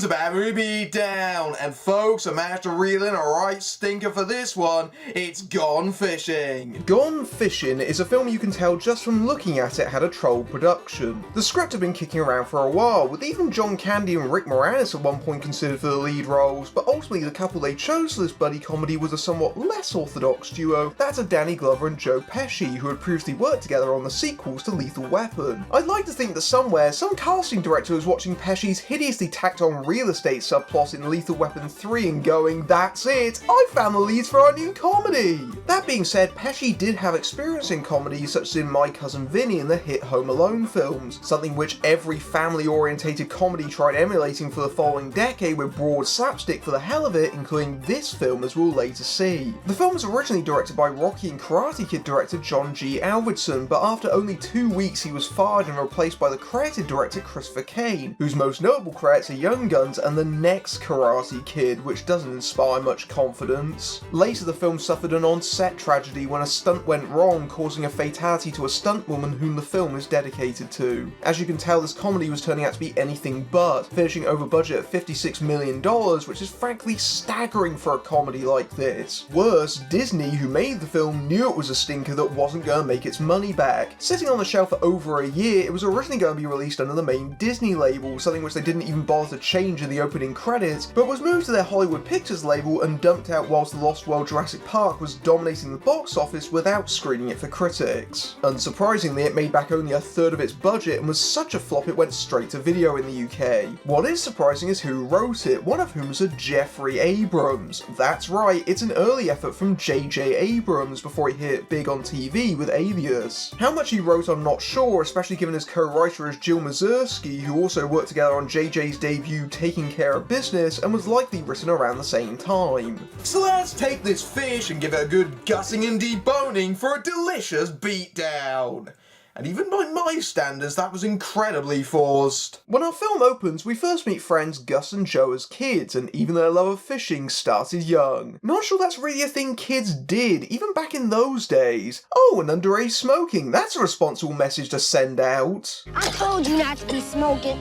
to Bad Movie Beatdown, and folks, I managed to reel in a right stinker for this one. It's Gone Fishing. Gone Fishin' is a film you can tell just from looking at it had a troll production. The script had been kicking around for a while, with even John Candy and Rick Moranis at one point considered for the lead roles, but ultimately the couple they chose for this buddy comedy was a somewhat less orthodox duo, that of Danny Glover and Joe Pesci, who had previously worked together on the sequels to Lethal Weapon. I'd like to think that somewhere, some casting director was watching Pesci's hideously tacked on real estate subplot in Lethal Weapon 3 and going, "That's it, I found the leads for our new comedy!" That being said, Pesci did have experience in comedy, such as in My Cousin Vinny and the hit Home Alone films, something which every family-orientated comedy tried emulating for the following decade with broad slapstick for the hell of it, including this film as we'll later see. The film was originally directed by Rocky and Karate Kid director John G. Alvidson, but after only 2 weeks he was fired and replaced by the credited director Christopher Kane, whose most notable credits are Young Guns and the next Karate Kid, which doesn't inspire much confidence. Later the film suffered an on-set tragedy when a stunt went wrong, causing a fatality to a stunt woman whom the film is dedicated to. As you can tell, this comedy was turning out to be anything but, finishing over budget at $56 million, which is frankly staggering for a comedy like this. Worse, Disney, who made the film, knew it was a stinker that wasn't going to make its money back. Sitting on the shelf for over a year, it was originally going to be released under the main Disney label, something which they didn't even bother to change in the opening credits, but was moved to their Hollywood Pictures label and dumped out whilst The Lost World Jurassic Park was dominating the box office without screening it for critics. Unsurprisingly, it made back only a third of its budget and was such a flop it went straight to video in the UK. What is surprising is who wrote it, one of whom is a Jeffrey Abrams. That's right, it's an early effort from J.J. Abrams before he hit big on TV with Alias. How much he wrote I'm not sure, especially given his co-writer is Jill Mazursky, who also worked together on JJ's debut Taking Care of Business and was likely written around the same time. So let's take this fish and give it a good gutting and deboning for a delicious beatdown. And even by my standards, that was incredibly forced. When our film opens, we first meet friends Gus and Joe as kids, and even their love of fishing started young. Not sure that's really a thing kids did, even back in those days. Oh, and underage smoking, that's a responsible message to send out. I told you not to be smoking.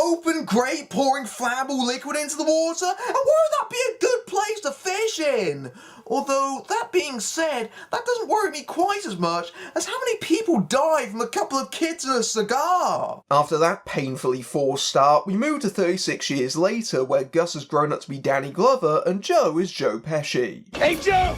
Open grate pouring flammable liquid into the water, and why would that be a good place to fish in? Although, that being said, that doesn't worry me quite as much as how many people die from a couple of kids and a cigar. After that painfully forced start, we move to 36 years later, where Gus has grown up to be Danny Glover and Joe is Joe Pesci. Hey, Joe!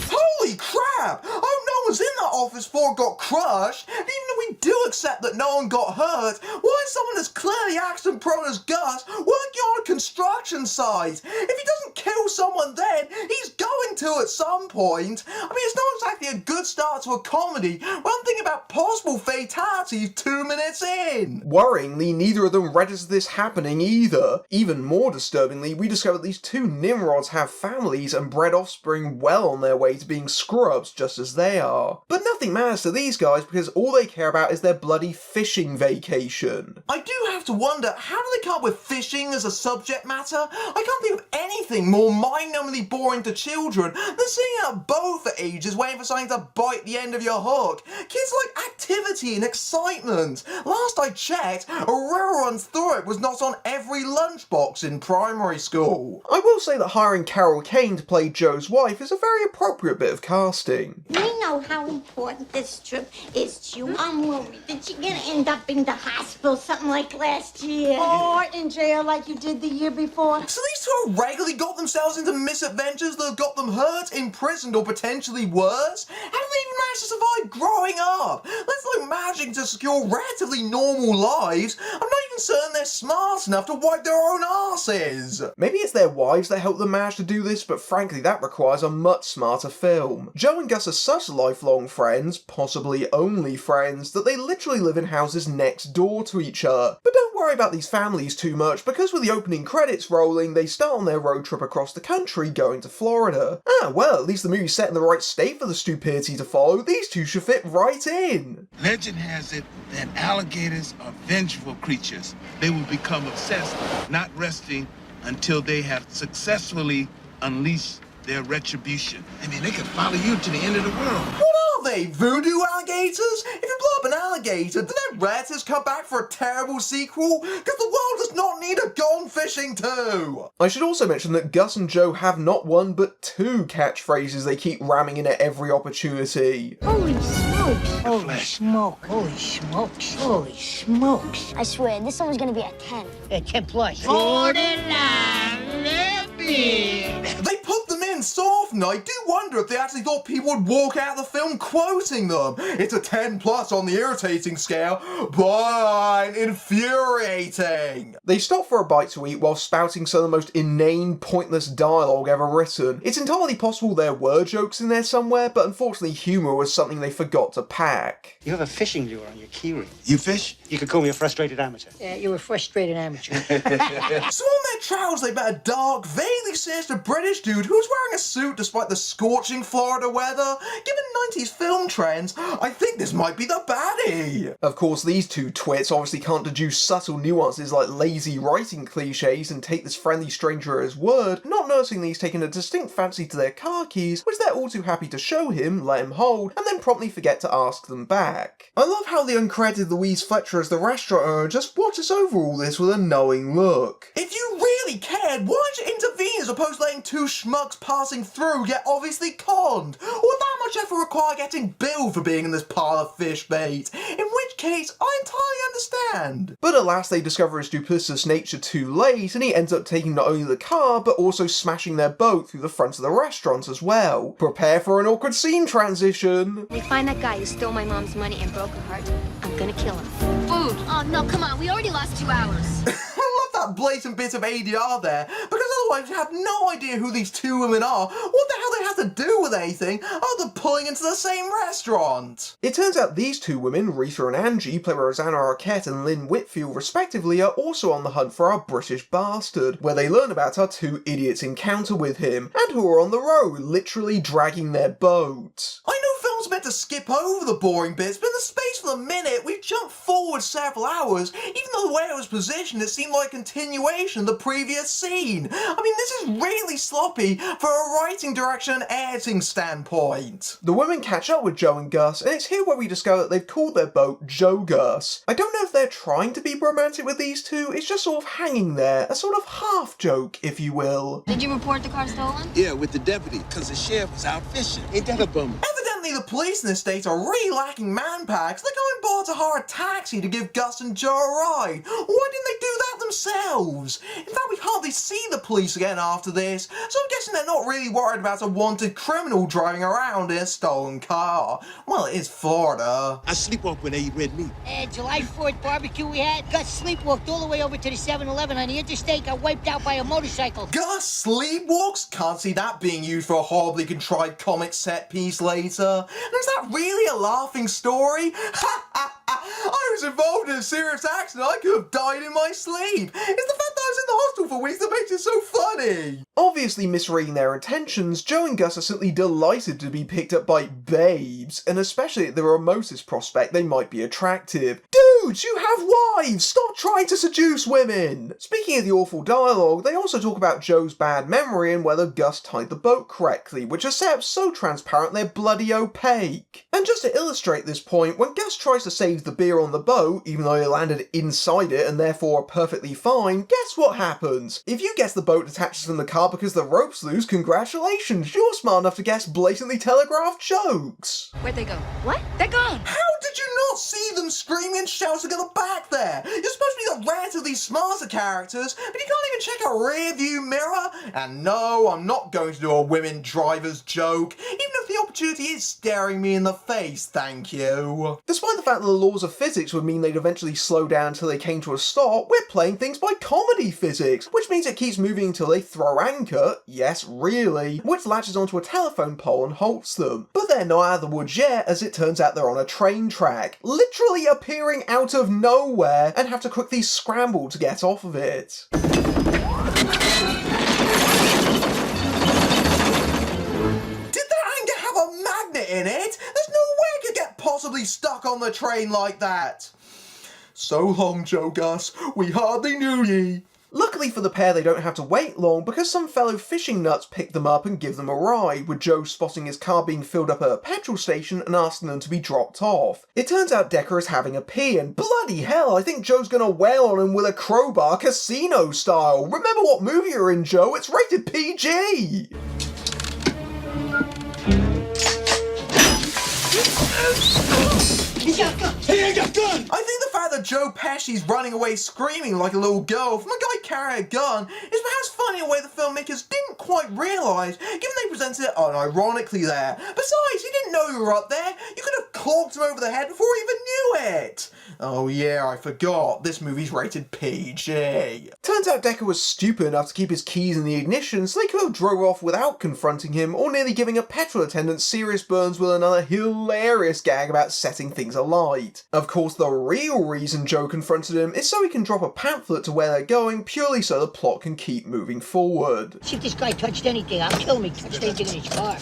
Holy crap! I hope no one's in that office before it got crushed, and even though we do accept that no one got hurt, why is someone as clearly accident prone as Gus working on a construction site? If he doesn't kill someone then, he's going to at some point. I mean, it's not exactly a good start to a comedy when I'm thinking about possible fatalities 2 minutes in. Worryingly, neither of them register this happening either. Even more disturbingly, we discover that these two Nimrods have families and bred offspring well on their way to being scrubs just as they are. But nothing matters to these guys because all they care about is their bloody fishing vacation. I do have to wonder, how do they come up with fishing as a subject matter? I can't think of anything more mind-numbingly boring to children than sitting in a boat for ages waiting for something to bite the end of your hook. Kids like activity and excitement. Last I checked, a river runs through it was not on every lunchbox in primary school. I will say that hiring Carol Kane to play Joe's wife is a very appropriate bit of casting. We know how important this trip is to you. I'm worried that you're gonna end up in the hospital, something like last year. Or in jail like you did the year before. So these two have regularly got themselves into misadventures that have got them hurt, imprisoned, or potentially worse? How do they even manage to survive growing up? Let's alone managing to secure relatively normal lives. I'm not even certain they're smart enough to wipe their own asses. Maybe it's their wives that help them manage to do this, but frankly that requires a much smarter film. Joe and Gus are such lifelong friends, possibly only friends, that they literally live in houses next door to each other. But don't worry about these families too much, because with the opening credits rolling, they start on their road trip across the country going to Florida. Ah, well, at least the movie's set in the right state for the stupidity to follow, so these two should fit right in. Legend has it that alligators are vengeful creatures. They will become obsessed, not resting until they have successfully unleashed their retribution. I mean, they could follow you to the end of the world. What are they, voodoo alligators? If you blow up an alligator, do their relatives come back for a terrible sequel? Because the world does not need a Gone Fishing 2! I should also mention that Gus and Joe have not one but two catchphrases they keep ramming in at every opportunity. Holy smokes. Holy smoke. Holy smokes. Holy smokes. I swear, this one was gonna be a 10. A 10 plus. They put them in so often, I do wonder if they actually thought people would walk out of the film quoting them. It's a 10 plus on the irritating scale, but infuriating. They stop for a bite to eat while spouting some of the most inane, pointless dialogue ever written. It's entirely possible there were jokes in there somewhere, but unfortunately humour was something they forgot to pack. You have a fishing lure on your keyring. You fish? You could call me a frustrated amateur. Yeah, you're a frustrated amateur. So on their travels they met a dark, vaguely sinister British dude who was wearing a suit despite the scorching Florida weather. Given 90s film trends, I think this might be the baddie. Of course, these two twits obviously can't deduce subtle nuances like lazy writing cliches and take this friendly stranger at his word, not noticing that he's taken a distinct fancy to their car keys, which they're all too happy to show him, let him hold, and then promptly forget to ask them back. I love how the uncredited Louise Fletcher as the restaurant owner just watches over all this with a knowing look. If you really cared, why did you intervene as opposed to letting two schmucks passing through get obviously conned? Or would that much effort require getting billed for being in this pile of fish bait? In which case, I entirely understand. But alas, they discover his duplicitous nature too late, and he ends up taking not only the car, but also smashing their boat through the front of the restaurant as well. Prepare for an awkward scene transition. They find that guy who stole my mom's money and broke her heart. I'm gonna kill him. Food. Oh, no, come on. We already lost 2 hours. I love that blatant bit of ADR there, because otherwise you have no idea who these two women are, what the hell they have to do with anything, other than pulling into the same restaurant. It turns out these two women, Rita and Angie, played by Rosanna Arquette and Lynn Whitfield respectively, are also on the hunt for our British bastard, where they learn about our two idiots' encounter with him, and who are on the road, literally dragging their boat. I know films are meant to skip over the boring bits, but in the space of a minute, we've jumped forward several hours, even though the way it was positioned, it seemed like a continuation of the previous scene. I mean, this is really sloppy for a writing, direction, and editing standpoint. The women catch up with Joe and Gus, and it's here where we discover that they've called their boat Joe Gus. I don't know if they're trying to be romantic with these two, it's just sort of hanging there, a sort of half joke, if you will. Did you report the car stolen? Yeah, with the deputy, because the sheriff was out fishing. Ain't that a bummer? Evidently the police in this state are really lacking manpacks. They're going bar to hire a taxi to give Gus and Joe a ride. Why didn't they do that themselves? In fact, we hardly see the police again after this, so I'm guessing they're not really worried about a wanted criminal driving around in a stolen car. Well, it is Florida. I sleepwalk when they eat red meat. July 4th barbecue we had, Gus sleepwalked all the way over to the 7-Eleven on the interstate, got wiped out by a motorcycle. Gus sleepwalks? Can't see that being used for a horribly contrived comic set piece later. And is that really a laughing story? I was involved in a serious accident. I could have died in my sleep. It's the fact that I was in the hospital for weeks that makes it so funny. Obviously misreading their intentions, Joe and Gus are simply delighted to be picked up by babes, and especially at the remotest prospect they might be attractive. Dudes, you have wives! Stop trying to seduce women! Speaking of the awful dialogue, they also talk about Joe's bad memory and whether Gus tied the boat correctly, which are set up so transparent they're bloody opaque. And just to illustrate this point, when Gus tries to save the beer on the boat, even though he landed inside it and therefore are perfectly fine, guess what happens? If you guess the boat detaches from the car because the rope's loose, congratulations, you're smart enough to guess blatantly telegraphed jokes. Where'd they go? What? They're gone. How did you not see them screaming and shouting at the back there? You're supposed to be the relatively smarter characters, but you can't even check a rear view mirror? And no, I'm not going to do a women drivers joke, even if the opportunity is staring me in the face, thank you. Despite the fact that the laws of physics would mean they'd eventually slow down until they came to a stop, we're playing things by comedy physics, which means it keeps moving until they throw anchor, yes really, which latches onto a telephone pole and halts them. But they're not out of the woods yet, as it turns out they're on a train track, literally appearing out of nowhere, and have to quickly scramble to get off of it. Did that anchor have a magnet in it? There's no possibly stuck on the train like that? So long, Joe Gus, we hardly knew ye. Luckily for the pair, they don't have to wait long because some fellow fishing nuts pick them up and give them a ride, with Joe spotting his car being filled up at a petrol station and asking them to be dropped off. It turns out Decker is having a pee, and bloody hell, I think Joe's gonna wail on him with a crowbar, casino style. Remember what movie you're in, Joe? It's rated PG! Hey, I got gun! I think the fact that Joe Pesci's running away screaming like a little girl from a guy carrying a gun is perhaps funny in a way the filmmakers didn't quite realise, given they presented it unironically there. Besides, he didn't know you were up there. You could have clocked him over the head before he even knew it. Oh yeah, I forgot. This movie's rated PG. Turns out Decker was stupid enough to keep his keys in the ignition, so they could have drove off without confronting him, or nearly giving a petrol attendant serious burns with another hilarious gag about setting things alight. Of course, the real reason Joe confronted him is so he can drop a pamphlet to where they're going, purely so the plot can keep moving forward. See if this guy touched anything. I'll kill him. He touched anything in his car.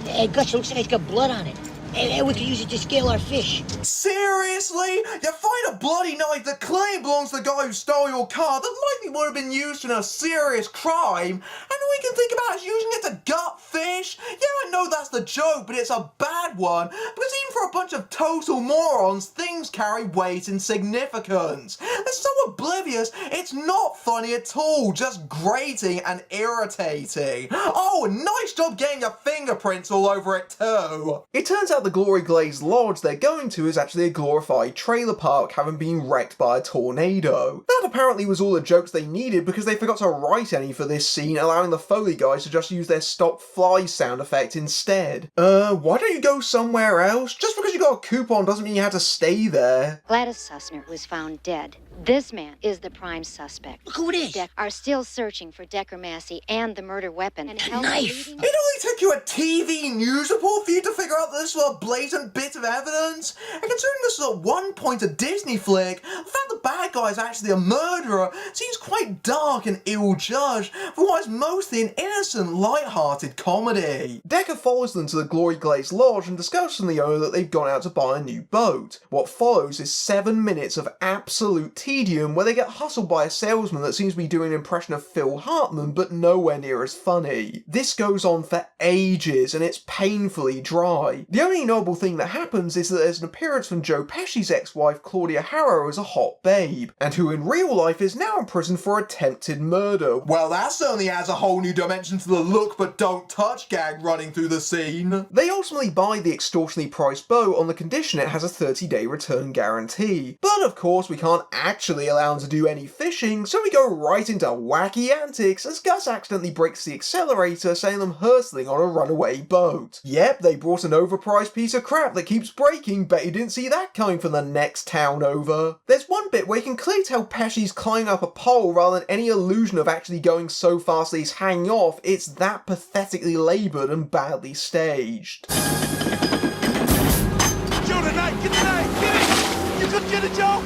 Hey, Gus, looks like it's got blood on it. Hey, we could use it to scale our fish. Seriously? You find a bloody knife that clearly belongs to the guy who stole your car that likely would have been used in a serious crime, and all we can think about is using it to gut fish? Yeah, I know that's the joke, but it's a bad one, because even for a bunch of total morons, things carry weight and significance. They're so oblivious, it's not funny at all, just grating and irritating. Oh, and nice job getting your fingerprints all over it too. It turns out the Glory Glaze Lodge they're going to is actually a glorified trailer park, having been wrecked by a tornado. That apparently was all the jokes they needed because they forgot to write any for this scene, allowing the Foley guys to just use their stop fly sound effect instead. Why don't you go somewhere else? Just because you got a coupon doesn't mean you have to stay there. Gladys Sussner was found dead. This man is the prime suspect. Look who it is. Are still searching for Decker Massey and the murder weapon. And knife. It only took you a TV news report for you to figure out that this was a blatant bit of evidence. And considering this was at one point a Disney flick, the fact the bad guy is actually a murderer seems quite dark and ill-judged for what is mostly an innocent, light-hearted comedy. Decker follows them to the Glory Glaze Lodge and discovers from the owner that they've gone out to buy a new boat. What follows is 7 minutes of absolute tedium where they get hustled by a salesman that seems to be doing an impression of Phil Hartman, but nowhere near as funny. This goes on for ages and it's painfully dry. The only notable thing that happens is that there's an appearance from Joe Pesci's ex-wife Claudia Harrow as a hot babe, and who in real life is now in prison for attempted murder. Well, that certainly adds a whole new dimension to the look but don't touch gag running through the scene. They ultimately buy the extortionately priced boat on the condition it has a 30-day return guarantee. But of course we can't actually allow them to do any fishing, so we go right into wacky antics as Gus accidentally breaks the accelerator, sending them hurtling on a runaway boat. Yep, they brought an overpriced piece of crap that keeps breaking, bet you didn't see that coming from the next town over. There's one bit where you can clearly tell Pesci's climbing up a pole rather than any illusion of actually going so fast that he's hanging off. It's that pathetically laboured and badly staged. Joe, tonight, get the knife, get it! You could get it, Joe!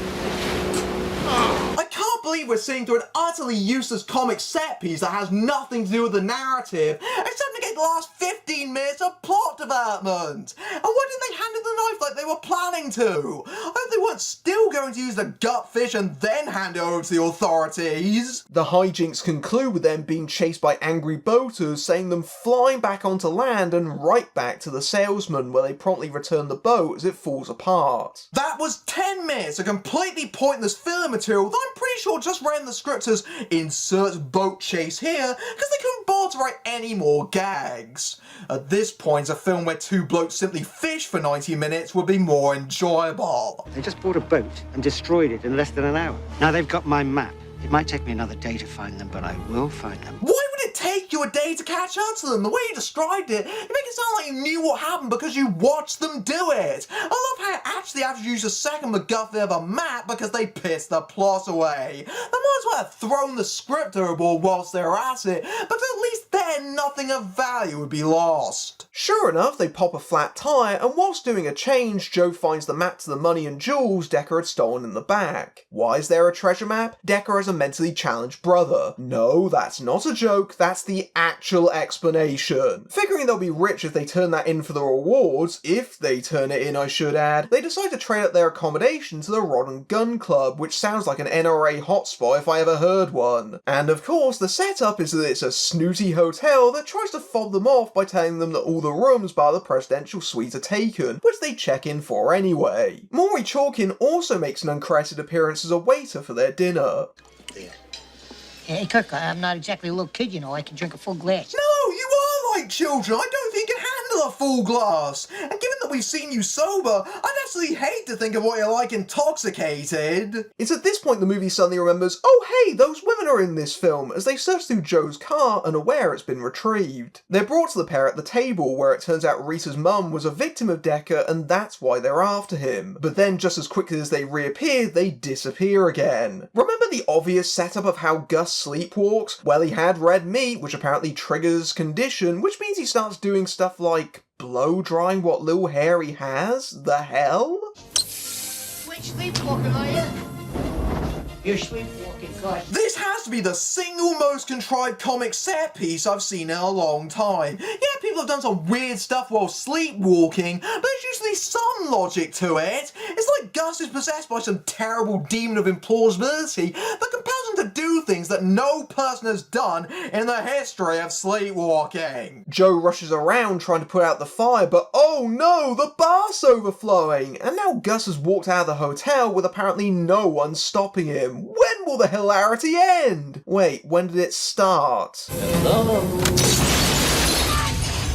I can't believe we're seeing through an utterly useless comic set piece that has nothing to do with the narrative, except to get the last 15 minutes of plot development. And why didn't they hand in the knife like they were planning to? I hope they weren't still going to use the gut fish and then hand it over to the authorities. The hijinks conclude with them being chased by angry boaters, sending them flying back onto land and right back to the salesman, where they promptly return the boat as it falls apart. That was 10 minutes of completely pointless filler material that I'm pretty sure just ran the script as insert boat chase here because they couldn't bother to write any more gags. At this point, a film where two blokes simply fish for 90 minutes would be more enjoyable. They just bought a boat and destroyed it in less than an hour. Now they've got my map. It might take me another day to find them, but I will find them. Why would it take you a day to catch up to them? The way you described it, you make it sound like you knew what happened because you watched them do it. I love how it actually have to use a second MacGuffin of a map because they pissed the plot away. They might as well have thrown the script overboard whilst they were at it, but at least then nothing of value would be lost. Sure enough, they pop a flat tire, and whilst doing a change, Joe finds the map to the money and jewels Decker had stolen in the back. Why is there a treasure map? Decker has a mentally challenged brother. No, that's not a joke, that's the actual explanation. Figuring they'll be rich if they turn that in for the rewards, if they turn it in I should add, they decide to trade up their accommodation to the Rod and Gun Club, which sounds like an NRA hotspot if I ever heard one. And of course, the setup is that it's a snooty hotel that tries to fob them off by telling them that all the rooms bar the presidential suite are taken, which they check in for anyway. Maury Chalkin also makes an uncredited appearance as a waiter for their dinner. Hey, Kirk, I'm not exactly a little kid, you know. I can drink a full glass. No, you are like children. I don't think you can handle a full glass. And given that we've seen you sober, I'd actually hate to think of what you're like intoxicated. It's at this point the movie suddenly remembers, oh hey, those women are in this film, as they search through Joe's car, unaware it's been retrieved. They're brought to the pair at the table, where it turns out Rita's mum was a victim of Decker, and that's why they're after him. But then, just as quickly as they reappear, they disappear again. Remember the obvious setup of how Gus sleepwalks? Well, he had red meat, which apparently triggers condition, which means he starts doing stuff like blow drying what little hair he has? The hell? Which sleepwalking are you? You're sleepwalking, cuz. This has to be the single most contrived comic set piece I've seen in a long time. Yeah, people have done some weird stuff while sleepwalking, but there's usually some logic to it. It's like Gus is possessed by some terrible demon of implausibility that compels him to do things that no person has done in the history of sleepwalking. Joe rushes around trying to put out the fire, but oh no, the bath's overflowing! And now Gus has walked out of the hotel with apparently no one stopping him. When will the hilarity end? Wait, when did it start?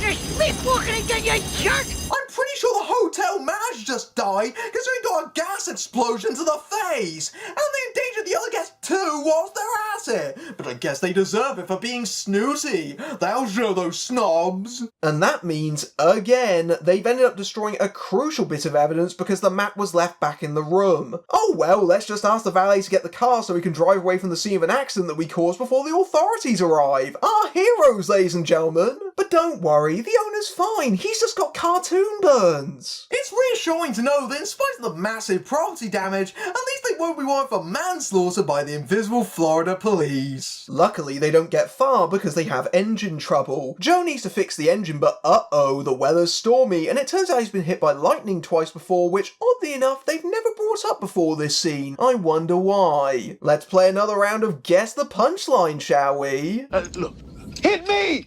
You're sleepwalking again, you jerk! I'm pretty sure the hotel manager just died because he got a gas explosion to the face, and they endangered the other guests too whilst they're at it. But I guess they deserve it for being snooty. They'll show those snobs. And that means, again, they've ended up destroying a crucial bit of evidence because the map was left back in the room. Oh well, let's just ask the valet to get the car so we can drive away from the scene of an accident that we caused before the authorities arrive. Our heroes, ladies and gentlemen. But don't worry, the owner's fine. He's just got cartoon burns. It's reassuring to know that in spite of the massive property damage, at least they won't be wanted for manslaughter by the invisible Florida police. Luckily, they don't get far because they have engine trouble. Joe needs to fix the engine, but uh-oh, the weather's stormy, and it turns out he's been hit by lightning twice before, which, oddly enough, they've never brought up before this scene. I wonder why. Let's play another round of Guess the Punchline, shall we? Look, hit me!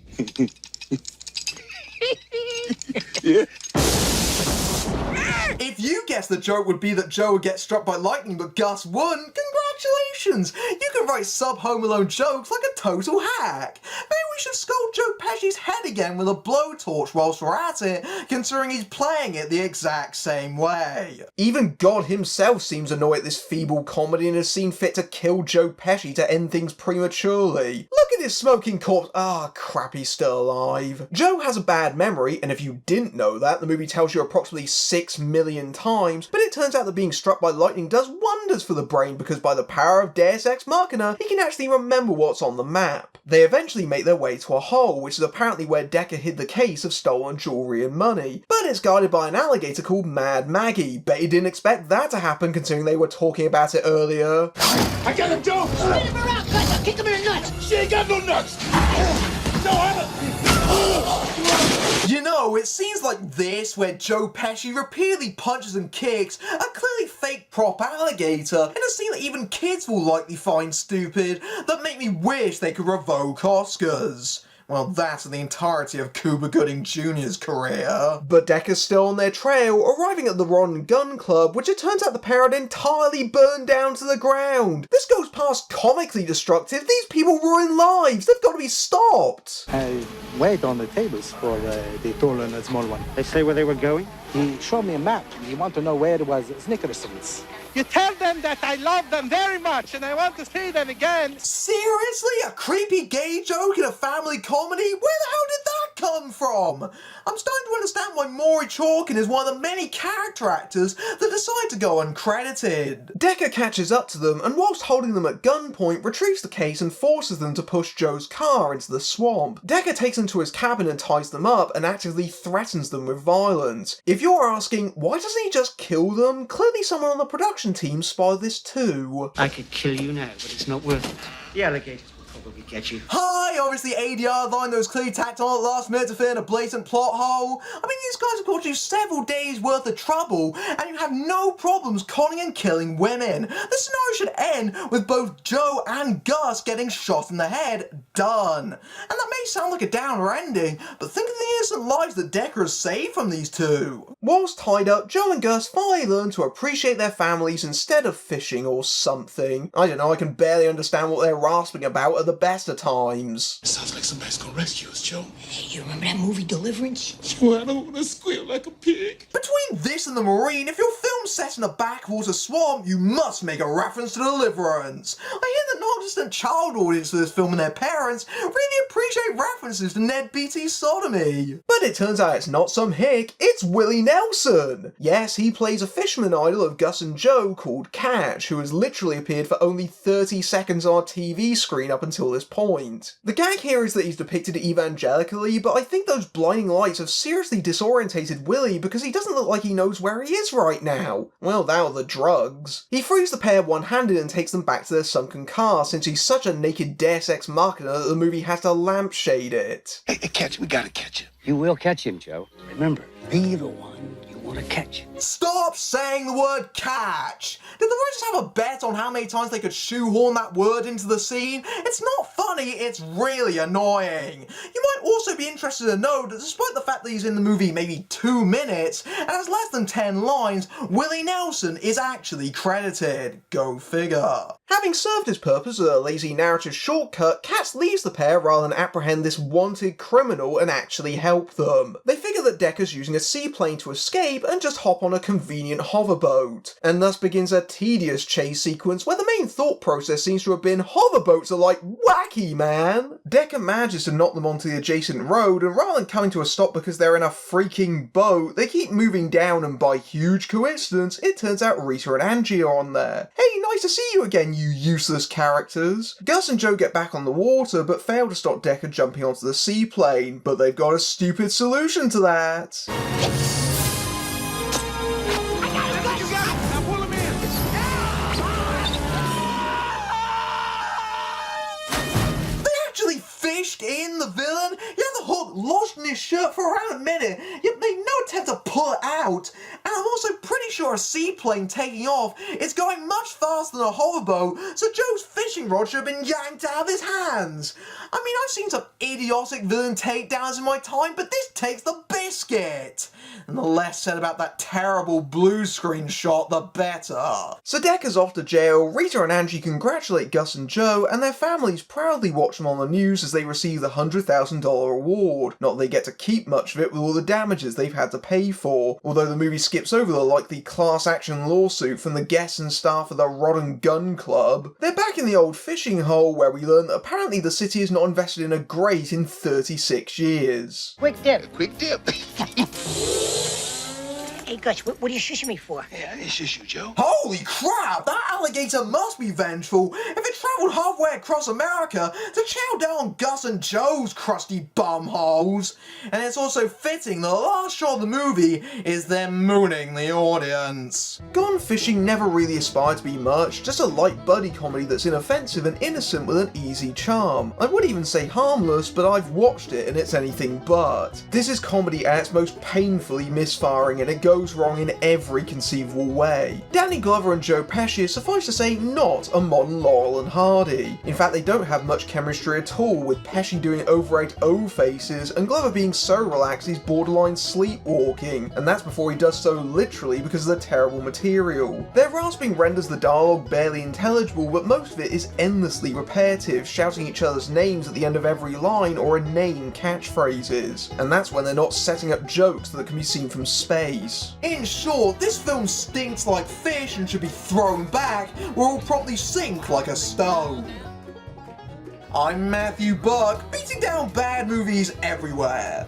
Yeah. If you guessed the joke would be that Joe would get struck by lightning but Gus wouldn't, congratulations! You can write sub-Home Alone jokes like a total hack. Maybe we should scold Joe Pesci's head again with a blowtorch whilst we're at it, considering he's playing it the exact same way. Even God himself seems annoyed at this feeble comedy and has seen fit to kill Joe Pesci to end things prematurely. Look at his smoking corpse. Ah, crap, he's still alive. Joe has a bad memory, and if you didn't know that, the movie tells you approximately 6 million times, but it turns out that being struck by lightning does wonders for the brain because by the power of Deus Ex Machina, he can actually remember what's on the map. They eventually make their way to a hole, which is apparently where Decker hid the case of stolen jewellery and money, but it's guarded by an alligator called Mad Maggie. Bet he didn't expect that to happen considering they were talking about it earlier. I got him, Joe! Spin him around, cuz! I'll kick him in the nuts! She ain't got no nuts! You know, it scenes like this where Joe Pesci repeatedly punches and kicks a clearly fake prop alligator in a scene that even kids will likely find stupid that make me wish they could revoke Oscars. Well, that's the entirety of Cuba Gooding Jr.'s career. But Decker's still on their trail, arriving at the Rod and Gun Club, which it turns out the pair had entirely burned down to the ground. This goes past comically destructive. These people ruin lives. They've got to be stopped. I wait on the tables for the tall and the small one. They say where they were going? He showed me a map. He want to know where it was Snickerson's. You tell them that I love them very much and I want to see them again. Seriously? A creepy gay joke in a family comedy? Where the hell did that come from? I'm starting to understand why Maury Chalkin is one of the many character actors that decide to go uncredited. Decker catches up to them and whilst holding them at gunpoint retrieves the case and forces them to push Joe's car into the swamp. Decker takes them to his cabin and ties them up and actively threatens them with violence. If you're asking, why doesn't he just kill them? Clearly someone on the production team spotted this too. I could kill you now, but it's not worth it. The alligators will probably get you. Hi, obviously ADR line that was clearly tacked on at the last minute to fill in a blatant plot hole. I mean, these guys have caused you several days worth of trouble, and you have no problems conning and killing women. The scenario should end with both Joe and Gus getting shot in the head. Done. And that may sound like a downer ending, but think of the innocent lives that Decker has saved from these two. Whilst tied up, Joe and Gus finally learn to appreciate their families instead of fishing or something. I don't know, I can barely understand what they're rasping about at the best of times. Sounds like somebody's gonna rescue us, Joe. Hey, you remember that movie Deliverance? Joe, I don't wanna squeal like a pig. Between this and The Marine, if your film's set in a backwater swamp, you must make a reference to Deliverance. I hear that non-existent child audience for this film and their parents really appreciate references to Ned Beatty's sodomy. But it turns out it's not some hick, it's Willie Nelson. Yes, he plays a fisherman idol of Gus and Joe called Catch, who has literally appeared for only 30 seconds on our TV screen up until this point. The gag here is that he's depicted evangelically, but I think those blinding lights have seriously disorientated Willie because he doesn't look like he knows where he is right now. Well, that or the drugs. He frees the pair one-handed and takes them back to their sunken car since he's such a naked deus ex machina that the movie has to lampshade it. Hey, Catch, we gotta catch him. You will catch him, Joe. Remember, be the one you want to catch. Stop saying the word catch! Did the writers have a bet on how many times they could shoehorn that word into the scene? It's not funny, it's really annoying. You might also be interested to know that despite the fact that he's in the movie maybe 2 minutes and has less than 10 lines, Willie Nelson is actually credited. Go figure. Having served his purpose as a lazy narrative shortcut, Katz leaves the pair rather than apprehend this wanted criminal and actually help them. They figure that Decker's using a seaplane to escape and just hop on a convenient hoverboat. And thus begins a tedious chase sequence where the main thought process seems to have been hoverboats are like wacky, man. Decker manages to knock them onto the adjacent road and rather than coming to a stop because they're in a freaking boat, they keep moving down and by huge coincidence, it turns out Rita and Angie are on there. Hey, nice to see you again, you useless characters. Gus and Joe get back on the water but fail to stop Decker jumping onto the seaplane, but they've got a stupid solution to that. Fished in the villain? He had the hook lodged in his shirt for around a minute, yet made no attempt to pull it out. And I'm also pretty sure a seaplane taking off is going much faster than a hoverboat, so Joe's fishing rod should have been yanked out of his hands. I mean, I've seen some idiotic villain takedowns in my time, but this takes the biscuit. And the less said about that terrible blue screen shot, the better. So Decker's off to jail, Rita and Angie congratulate Gus and Joe, and their families proudly watch them on the news as they receive the $100,000 reward. Not that they get to keep much of it with all the damages they've had to pay for, although the movie skips over the likely class action lawsuit from the guests and staff of the Rod and Gun Club. They're back in the old fishing hole where we learn that apparently the city has not invested in a grate in 36 years. Quick dip. Quick dip. Hey, Gus, what are you shushing me for? Hey, I didn't shush you, Joe. Holy crap! That alligator must be vengeful if it travelled halfway across America to chow down Gus and Joe's crusty bumholes. And it's also fitting the last shot of the movie is them mooning the audience. Gone Fishing never really aspired to be much, just a light buddy comedy that's inoffensive and innocent with an easy charm. I would even say harmless, but I've watched it and it's anything but. This is comedy at its most painfully misfiring and it goes wrong in every conceivable way. Danny Glover and Joe Pesci is, suffice to say, not a modern Laurel and Hardy. In fact, they don't have much chemistry at all, with Pesci doing overacted O faces and Glover being so relaxed he's borderline sleepwalking, and that's before he does so literally because of the terrible material. Their rasping renders the dialogue barely intelligible, but most of it is endlessly repetitive, shouting each other's names at the end of every line or inane catchphrases, and that's when they're not setting up jokes that can be seen from space. In short, this film stinks like fish and should be thrown back, or will probably sink like a stone. I'm Matthew Buck, beating down bad movies everywhere.